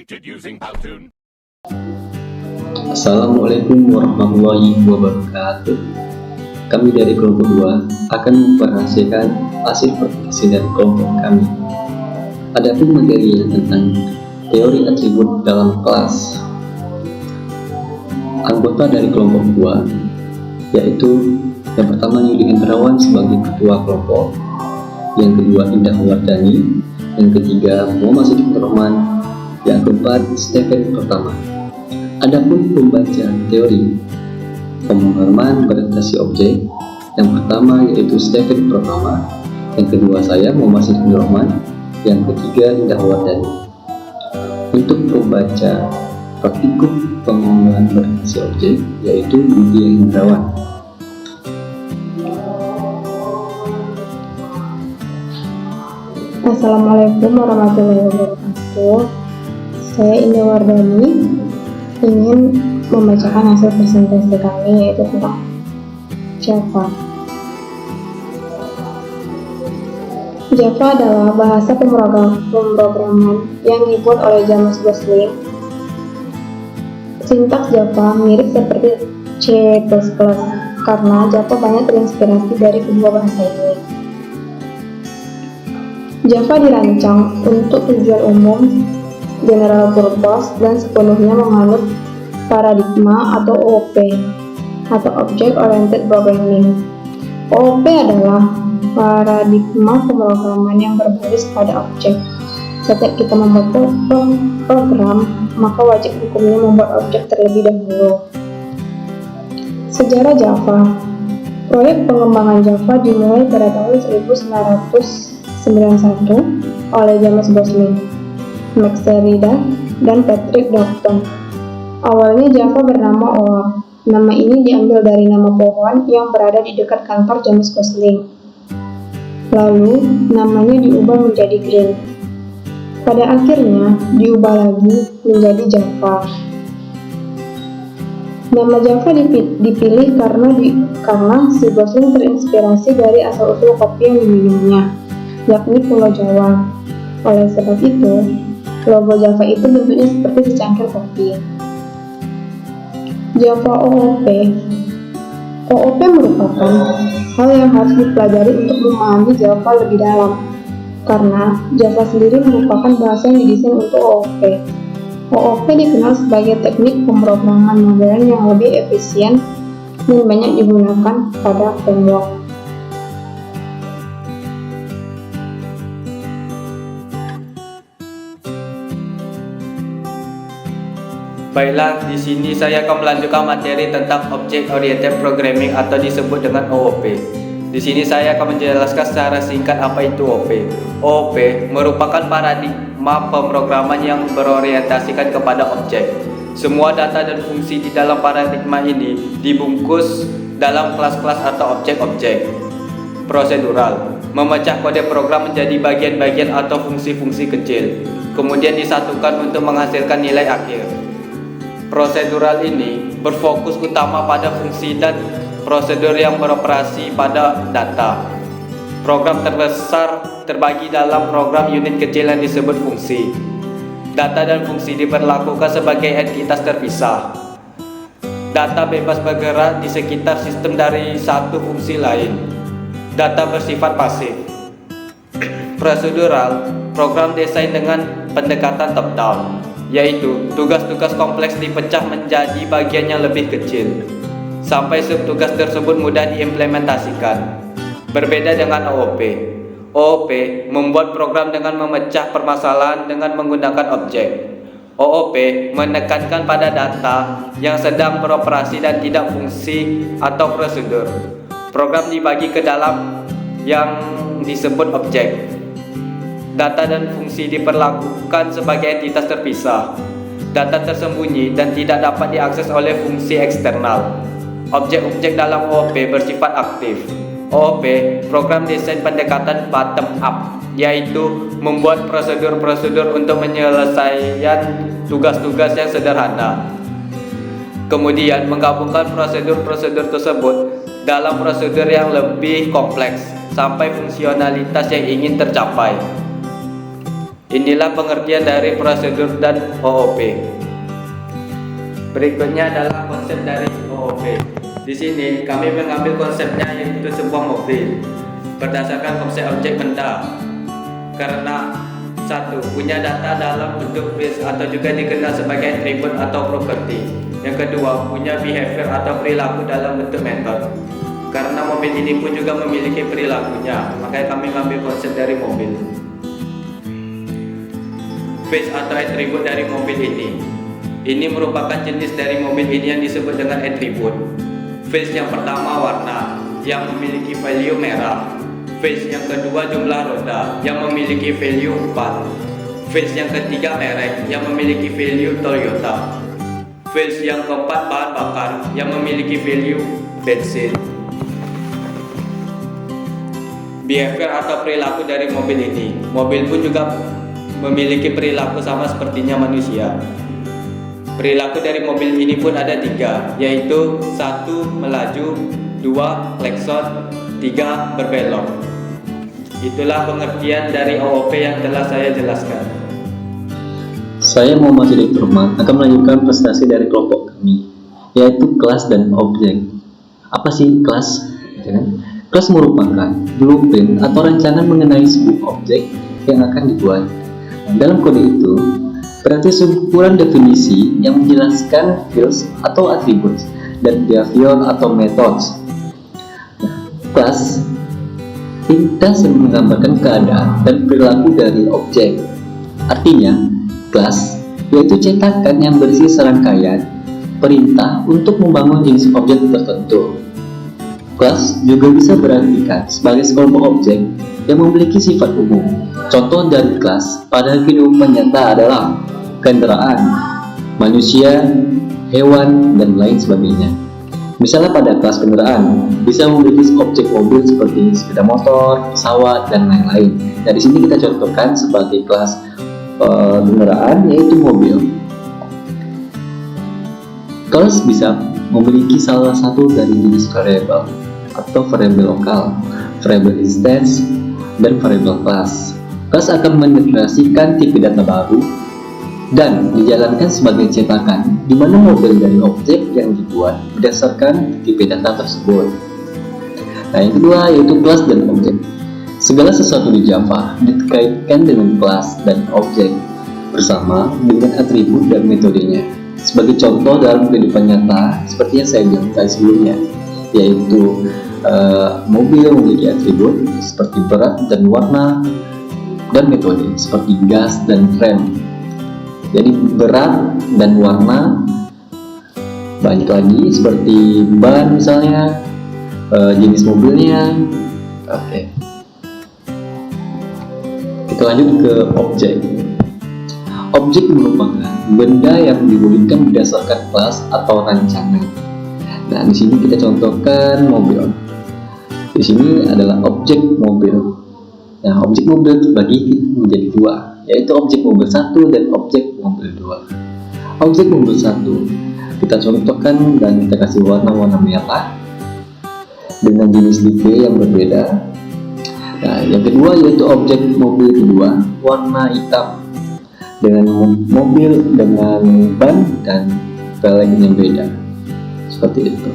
created using Powtoon. Assalamualaikum warahmatullahi wabarakatuh. Kami dari kelompok 2 akan memperhasilkan hasil praktisi dari kelompok kami. Adapun materinya tentang teori atribut dalam kelas. Anggota dari kelompok 2 yaitu yang pertama Yudi Hendrawan sebagai ketua kelompok, yang kedua Indah Wardani, yang ketiga Muhammad Siddiq Rahman, yang keempat Stephen pertama. Adapun pembaca teori pemahaman orientasi objek, yang pertama yaitu Stephen pertama, yang kedua saya Muhammad Siddiq Rahman, yang ketiga Indah Wardani. Untuk pembaca praktikum pemahaman orientasi objek yaitu Yudi Hendrawan. Assalamualaikum warahmatullahi wabarakatuh. Saya Indah Wardani ingin membacakan hasil presentasi kami yaitu tentang Java. Java adalah bahasa pemrograman yang dibuat oleh James Gosling. Sintaks Java mirip seperti C++ karena Java banyak terinspirasi dari kedua bahasa ini. Java dirancang untuk tujuan umum, general purpose, dan sepenuhnya menganut paradigma atau OOP atau Object Oriented Programming. OOP adalah paradigma pemrograman yang berbasis pada objek. Setiap kita membuat program, maka wajib hukumnya membuat objek terlebih dahulu. Sejarah Java. Proyek pengembangan Java dimulai pada tahun 1991 oleh James Gosling, Max Sheridan, dan Patrick Docton. Awalnya Java bernama OA. Nama ini diambil dari nama pohon yang berada di dekat kantor James Gosling. Lalu, namanya diubah menjadi Green. Pada akhirnya, diubah lagi menjadi Java. Nama Java dipilih karena si Gosling terinspirasi dari asal-usul kopi yang diminumnya, yakni Pulau Jawa. Oleh sebab itu, logo Java itu bentuknya seperti secangkir kopi. Java OOP. OOP merupakan hal yang harus dipelajari untuk memahami Java lebih dalam, karena Java sendiri merupakan bahasa yang didesain untuk OOP. OOP dikenal sebagai teknik pemrograman modern yang lebih efisien dan banyak digunakan pada framework. Baiklah, di sini saya akan melanjutkan materi tentang Object Oriented Programming atau disebut dengan OOP. Di sini saya akan menjelaskan secara singkat apa itu OOP. OOP merupakan paradigma pemrograman yang berorientasikan kepada objek. Semua data dan fungsi di dalam paradigma ini dibungkus dalam kelas-kelas atau objek-objek. Prosedural memecah kode program menjadi bagian-bagian atau fungsi-fungsi kecil, kemudian disatukan untuk menghasilkan nilai akhir. Prosedural ini berfokus utama pada fungsi dan prosedur yang beroperasi pada data. Program terbesar terbagi dalam program unit kecil yang disebut fungsi. Data dan fungsi diperlakukan sebagai entitas terpisah. Data bebas bergerak di sekitar sistem dari satu fungsi lain. Data bersifat pasif. Prosedural, program desain dengan pendekatan top-down, yaitu tugas-tugas kompleks dipecah menjadi bagian yang lebih kecil, sampai subtugas tersebut mudah diimplementasikan. Berbeda dengan OOP. OOP membuat program dengan memecah permasalahan dengan menggunakan objek. OOP menekankan pada data yang sedang beroperasi dan tidak fungsi atau prosedur. Program dibagi ke dalam yang disebut objek. Data dan fungsi diperlakukan sebagai entitas terpisah. Data tersembunyi dan tidak dapat diakses oleh fungsi eksternal. Objek-objek dalam OOP bersifat aktif. OOP, program desain pendekatan bottom up, yaitu membuat prosedur-prosedur untuk menyelesaikan tugas-tugas yang sederhana. Kemudian menggabungkan prosedur-prosedur tersebut dalam prosedur yang lebih kompleks sampai fungsionalitas yang ingin tercapai. Inilah pengertian dari prosedur dan OOP. Berikutnya adalah konsep dari OOP. Di sini kami mengambil konsepnya yaitu sebuah mobil berdasarkan konsep objek benda. Karena satu, punya data dalam bentuk fields atau juga dikenal sebagai atribut atau properti. Yang kedua, punya behavior atau perilaku dalam bentuk metode. Karena mobil ini pun juga memiliki perilakunya, makanya kami mengambil konsep dari mobil. Fields atau atribut dari mobil ini merupakan jenis dari mobil ini yang disebut dengan atribut. Fields yang pertama warna yang memiliki value merah. Fields yang kedua jumlah roda yang memiliki value 4. Fields yang ketiga merek yang memiliki value Toyota. Fields yang keempat bahan bakar yang memiliki value bensin. Behavior atau perilaku dari mobil ini. Mobil pun juga memiliki perilaku sama sepertinya manusia. Perilaku dari mobil ini pun ada 3, yaitu 1. Melaju, 2. Klakson, 3. Berbelok. Itulah pengertian dari OOP yang telah saya jelaskan. Saya Muhammad Sidik Turman akan melanjutkan presentasi dari kelompok kami, yaitu kelas dan objek. Apa sih kelas? Kelas merupakan blueprint atau rancangan mengenai sebuah objek yang akan dibuat. Dalam kode itu, berarti sekumpulan definisi yang menjelaskan fields atau atribut dan behavior atau methods. Kelas pintas menggambarkan keadaan dan perilaku dari objek. Artinya, kelas yaitu cetakan yang berisi serangkaian perintah untuk membangun jenis objek tertentu. Kelas juga bisa berartikan sebagai sekelompok objek yang memiliki sifat umum. Contoh dari kelas pada kehidupan nyata adalah kendaraan, manusia, hewan, dan lain sebagainya. Misalnya pada kelas kendaraan bisa memiliki objek mobil seperti sepeda motor, pesawat, dan lain-lain. Nah, di sini kita contohkan sebagai kelas kendaraan yaitu mobil. Kelas bisa memiliki salah satu dari jenis variabel atau variabel lokal, variabel instance, dan variabel kelas. Kelas akan mendeklarasikan tipe data baru dan dijalankan sebagai cetakan di mana model dari objek yang dibuat berdasarkan tipe data tersebut. Nah, yang kedua yaitu kelas dan objek. Segala sesuatu di Java dikaitkan dengan kelas dan objek bersama dengan atribut dan metodenya. Sebagai contoh dalam kehidupan nyata seperti yang saya jelaskan sebelumnya, yaitu mobil memiliki atribut seperti berat dan warna, dan metode seperti gas dan rem. Jadi berat dan warna, banyak lagi seperti ban misalnya, jenis mobilnya. Oke. Kita lanjut ke objek. Objek merupakan benda yang diwujudkan berdasarkan kelas atau rancangan. Nah, di sini kita contohkan mobil. Di sini adalah objek mobil. Nah, objek mobil terbagi menjadi 2, yaitu objek mobil 1 dan objek mobil 2. Objek mobil 1 kita contohkan dan kita kasih warna merah dengan jenis detail yang berbeda. Nah, yang kedua yaitu objek mobil kedua warna hitam dengan mobil dengan ban dan pelek yang beda, seperti itu.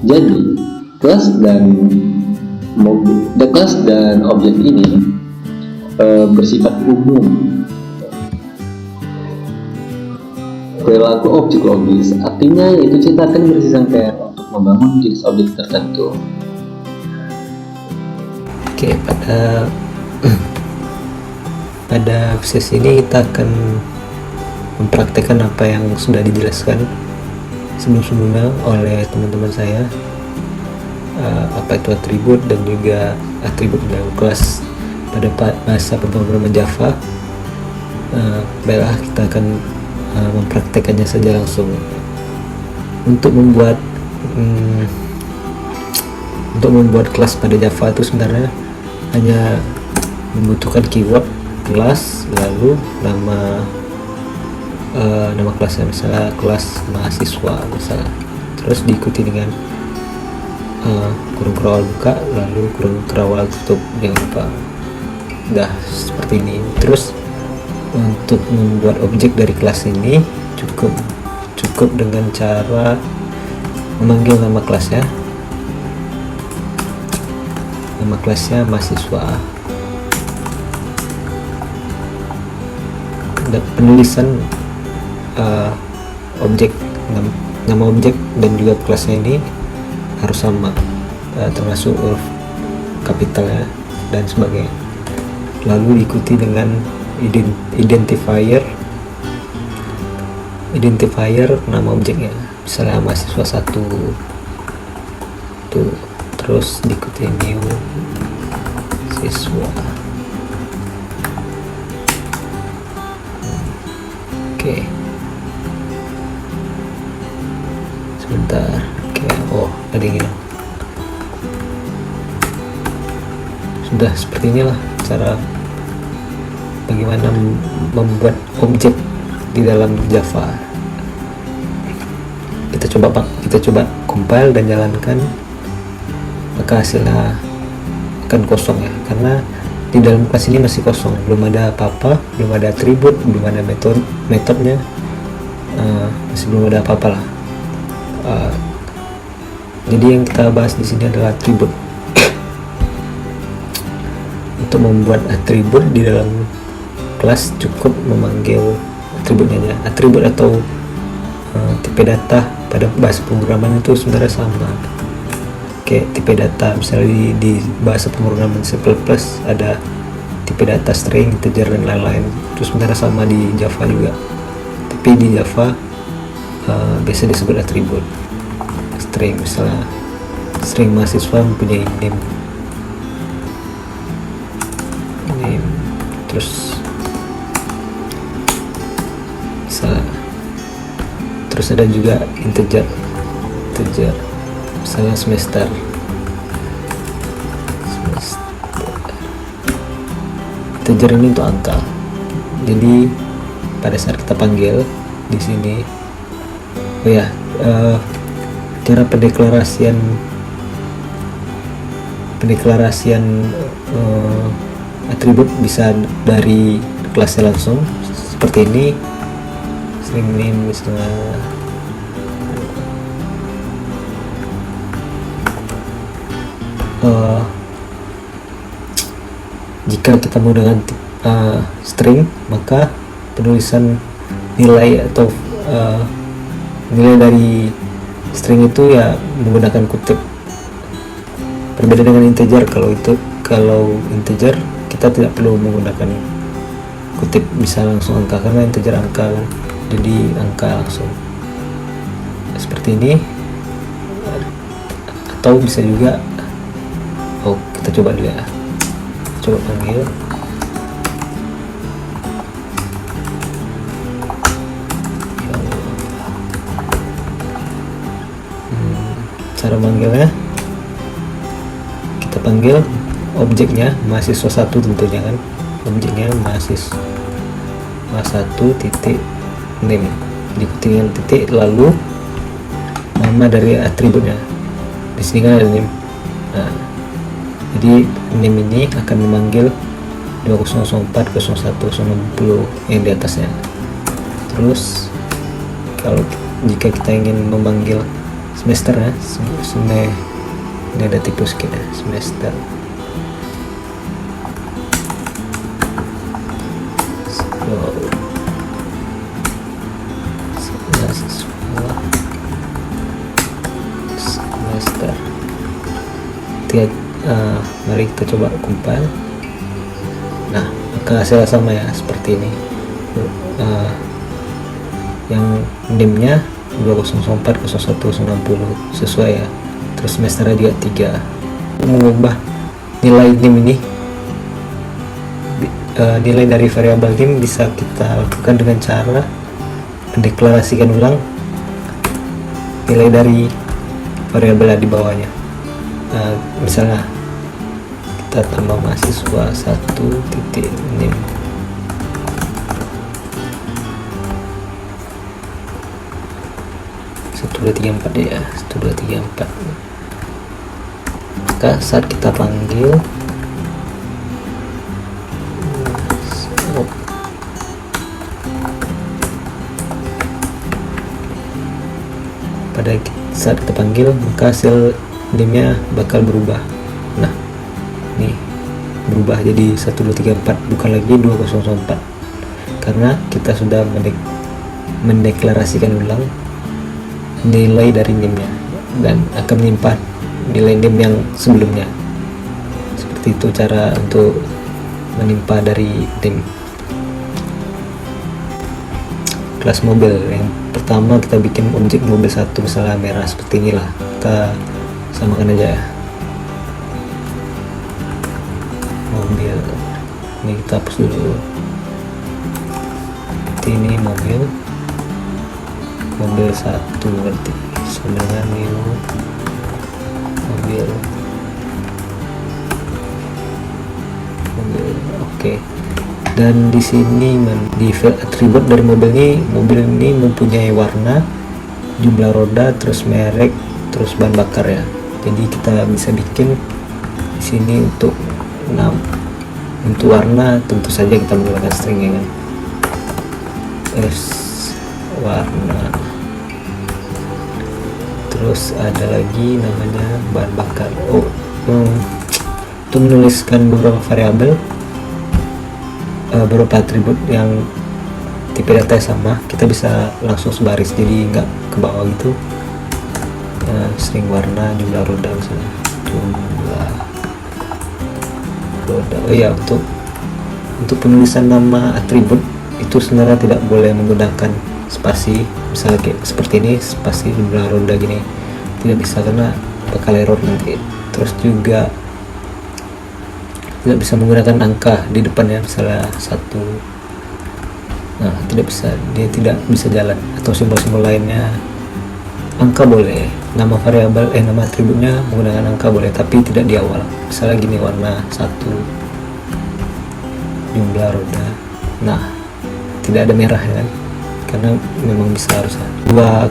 Jadi kelas dan objek ini bersifat umum. Perilaku objek logis artinya yaitu cetakan berisi rangkaian untuk membangun jenis objek tertentu. Oke, pada sesi ini kita akan mempraktekkan apa yang sudah dijelaskan sebelum-sebelumnya oleh teman-teman saya, apa itu atribut dan juga atribut dalam kelas pada bahasa pemrograman Java. Baiklah, kita akan mempraktekannya saja langsung. Untuk membuat kelas pada Java itu sebenarnya hanya membutuhkan keyword kelas, lalu nama kelasnya, misalnya kelas mahasiswa misalnya, terus diikuti dengan kurung kerawal buka, lalu kurung kerawal tutup, jangan lupa. Udah seperti ini. Terus untuk membuat objek dari kelas ini cukup dengan cara memanggil nama kelasnya. Nama kelasnya mahasiswa. Dan penulisan objek, nama objek dan juga kelasnya ini harus sama, termasuk huruf kapitalnya dan sebagainya. Lalu diikuti dengan identifier nama objeknya, misalnya mahasiswa 1 tuh, terus diikuti new siswa. Oke. Sebentar. Oke. Oh, tadi gini. Sudah seperti inilah cara bagaimana membuat objek di dalam Java. Kita coba compile dan jalankan, maka hasilnya akan kosong ya, karena di dalam kelas ini masih kosong, belum ada apa-apa, belum ada atribut, belum ada metodenya, masih belum ada apa-apa lah. Jadi yang kita bahas di sini adalah atribut. Untuk membuat atribut di dalam kelas cukup memanggil atributnya aja. Atribut atau tipe data pada bahasa pemrograman itu sebenarnya sama. Kayak tipe data, misalnya di bahasa pemrograman C++ ada tipe data string, integer dan lain-lain. Terus sebenarnya sama di Java juga. Tapi di Java biasa disebut atribut. String, misalnya string mahasiswa mempunyai name, terus ada juga integer, misalnya semester. Integer ini untuk angka. Jadi pada saat kita panggil di sini, cara pendeklarasian atribut bisa dari kelasnya langsung seperti ini. String name misalnya jika kita menggunakan string, maka penulisan nilai atau nilai dari string itu ya menggunakan kutip. Berbeda dengan integer. Kalau integer kita tidak perlu menggunakan kutip, bisa langsung angka, karena integer angka, jadi angka langsung seperti ini. Atau bisa juga, kita coba dulu ya, coba panggil. Cara manggilnya, kita panggil objeknya mahasiswa 1 tentunya kan, objeknya mahasiswa 1 titik name, diikuti dengan titik, lalu nama dari atributnya. Di sini kan ada name. Jadi name ini akan memanggil 2004, 01, 90 yang di atasnya. Terus jika kita ingin memanggil semester ya, ini ada tipe sedikit ya, semester. Semester. Mari kita coba compile. Nah, maka hasilnya sama ya, seperti ini. Yang name-nya 2004, 01, 90 sesuai ya. Terus semesternya juga 3. Mengubah nilai name ini, nilai dari variabel name bisa kita lakukan dengan cara mendeklarasikan ulang nilai dari variabel di bawahnya. Misalnya kita tambah mahasiswa 1 titik name, dua tiga empat ya, 1 2 3 4. Maka saat kita panggil panggil, maka hasil name-nya bakal berubah. Nah, nih berubah jadi 1234, bukan lagi 2004, karena kita sudah mendeklarasikan ulang nilai dari name-nya dan akan menyimpan nilai name yang sebelumnya. Seperti itu cara untuk menimpa dari name. Kelas mobil yang pertama, kita bikin objek mobil satu, misalnya merah seperti inilah, kita samakan aja ya, mobil. Ini kita hapus dulu, seperti ini mobil satu, berarti sama dengan new mobil. Oke. Dan di sini di field attribute dari mobil ini mempunyai warna, jumlah roda, terus merek, terus bahan bakar ya. Jadi kita bisa bikin di sini untuk warna, tentu saja kita menggunakan string ya kan. Warna. Terus ada lagi namanya bahan bakar. Untuk menuliskan beberapa variabel, beberapa atribut yang tipe data sama, kita bisa langsung sebaris, jadi nggak ke bawah gitu. String warna, jumlah roda misalnya, jumlah roda. Oh ya, untuk penulisan nama atribut itu sebenarnya tidak boleh menggunakan spasi, misalnya kayak seperti ini, spasi jumlah roda gini, tidak bisa karena bakal error nanti. Terus juga tidak bisa menggunakan angka di depannya, misalnya 1. Nah, tidak bisa, dia tidak bisa jalan, atau simbol-simbol lainnya. Angka boleh, nama variabel nama atributnya menggunakan angka boleh, tapi tidak di awal. Misalnya gini, warna 1, jumlah roda. Nah, tidak ada merah ya kan, karena memang bisa harus dua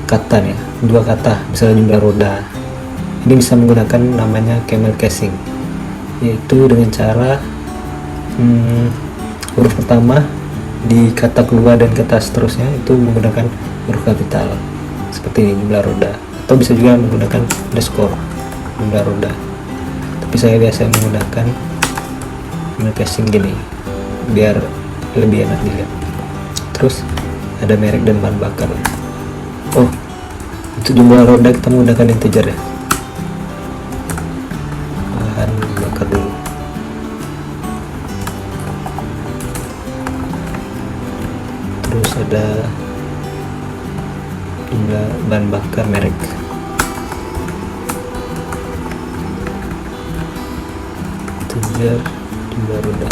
kata ya, dua kata, misalnya jumlah roda. Ini bisa menggunakan namanya camel casing, yaitu dengan cara huruf pertama di kata kedua dan kata seterusnya itu menggunakan huruf kapital seperti ini, jumlah roda, atau bisa juga menggunakan underscore jumlah roda, tapi saya biasa menggunakan casing gini biar lebih enak dilihat. Terus ada merek dan bahan bakar. Untuk jumlah roda kita menggunakan integer ya, bahan bakar dulu. Terus ada jumlah bahan bakar merek. Integer jumlah roda.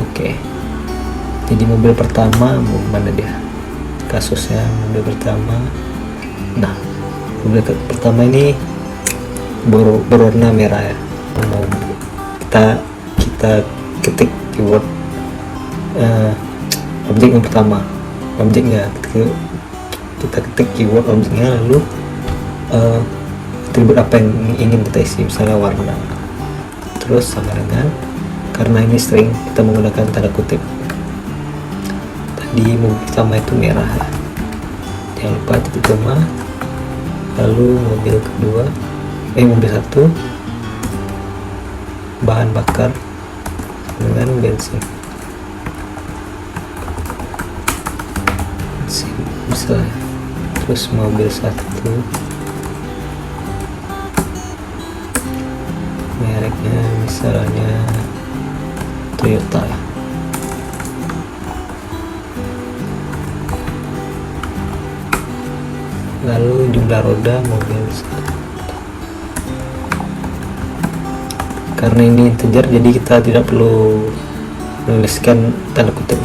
Oke. Jadi mobil pertama mana dia? Kasusnya mobil pertama. Nah, mobil pertama ini berwarna merah ya. Kita ketik keyword objek yang pertama, objeknya kita ketik keyword objeknya, lalu atribut apa yang ingin kita isi, misalnya warna. Terus sama dengan, karena ini string, kita menggunakan tanda kutip. Tadi mobil pertama itu merah ya, jangan lupa titik koma. Lalu mobil kedua, mobil satu, bahan bakar dengan bensin misalnya. Terus mobil satu, mereknya misalnya Toyota ya. Lalu jumlah roda mobil satu. Karena ini integer, jadi kita tidak perlu menuliskan tanda kutip.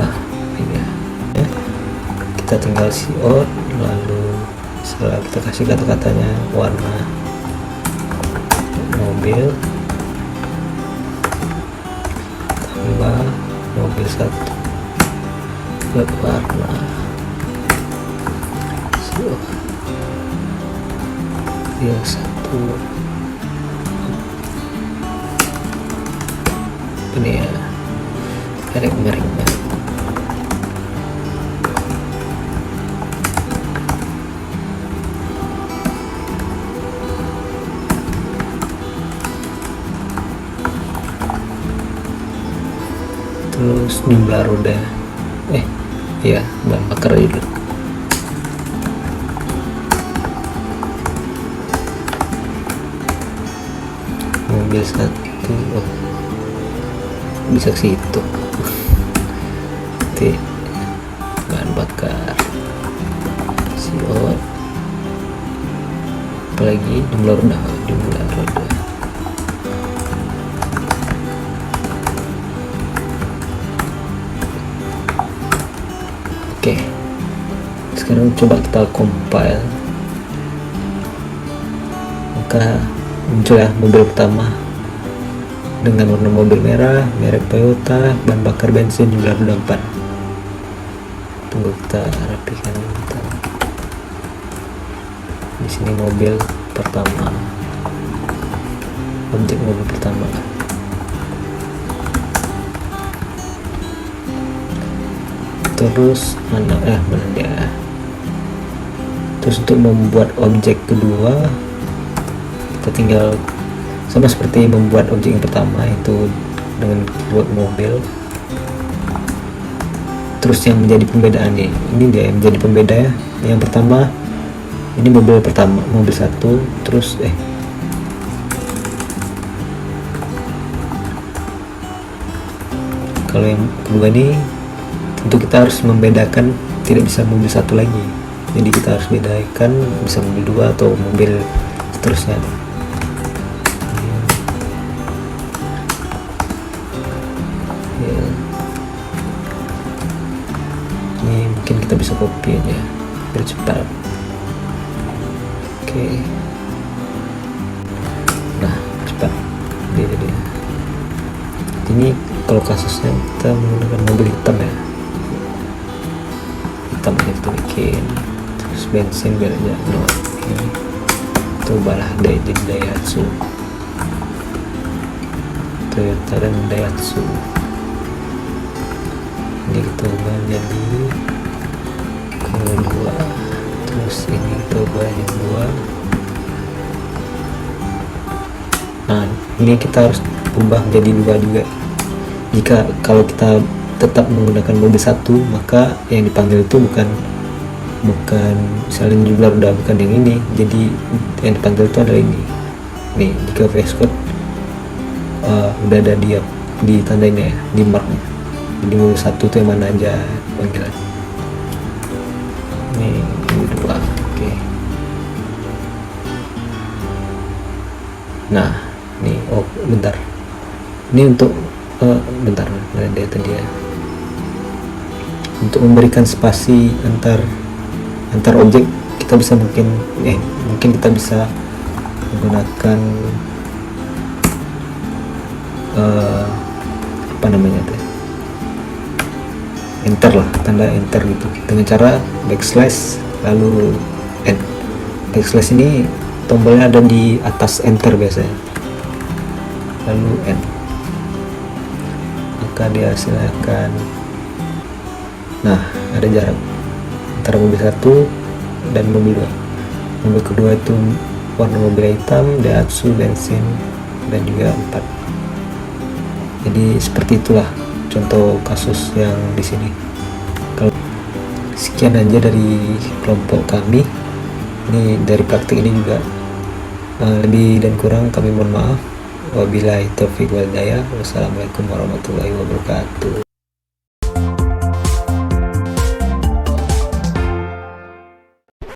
Nah, ini ya. Kita tinggal out, lalu setelah kita kasih kata-katanya, warna mobil tambah mobil satu buat warna yang satu ini ya. Tarik kemarin. Terus jumlah roda, iya, bahan bakar aja dulu. Mobil satu, bisa ke situ. Nanti bahan bakar, siot, apalagi jumlah roda. Oke, sekarang coba kita compile. Maka muncul ya mobil pertama dengan warna mobil merah, merek Toyota, bahan bakar bensin, jumlah roda 4. Tunggu kita rapikan. Di sini mobil pertama, objek mobil pertama. Terus mana dia? Terus untuk membuat objek kedua, kita tinggal sama seperti membuat objek yang pertama, itu dengan keyword mobil. Terus yang menjadi pembedaan nih, ini dia yang menjadi pembeda ya. Yang pertama ini mobil pertama, mobil satu. Terus kalau yang kedua nih, tentu kita harus membedakan, tidak bisa mobil satu lagi, jadi kita harus bedakan bisa mobil dua atau mobil seterusnya. Ini mungkin kita bisa copy aja biar cepat. Oke, nah cepat dia. Ini kalau kasusnya kita menggunakan mobil hitam ya, kita bikin. Terus bensin biar aja cobalah jadi Daihatsu, Toyota dan Daihatsu. Ini kita ubah jadi kedua. Terus ini kita ubah yang dua. Nah ini kita harus ubah menjadi dua juga. Jika kalau kita tetap menggunakan mobil satu, maka yang dipanggil itu bukan misalnya jumlah roda, bukan yang ini, jadi yang dipanggil itu adalah ini nih. Jika VS Code udah ada di tanda ini ya, di mark, jadi mobil satu itu yang mana aja panggilan. Ini dua. Oke. Nah ini bentar, ini untuk bentar, ada tadi ya, untuk memberikan spasi antar objek. Kita bisa mungkin kita bisa menggunakan enter lah, tanda enter gitu, dengan cara backslash lalu n. Backslash ini tombolnya ada di atas enter biasanya, lalu n, maka dia silakan. Nah ada jarak antara mobil satu dan mobil dua. Mobil kedua itu warna mobil hitam, Daihatsu, bensin, dan juga 4. Jadi seperti itulah contoh kasus yang di sini. Kalau sekian aja dari kelompok kami. Ini dari praktik ini juga lebih dan kurang kami mohon maaf. Wabillahi taufiq wal hidayah. Wassalamualaikum warahmatullahi wabarakatuh.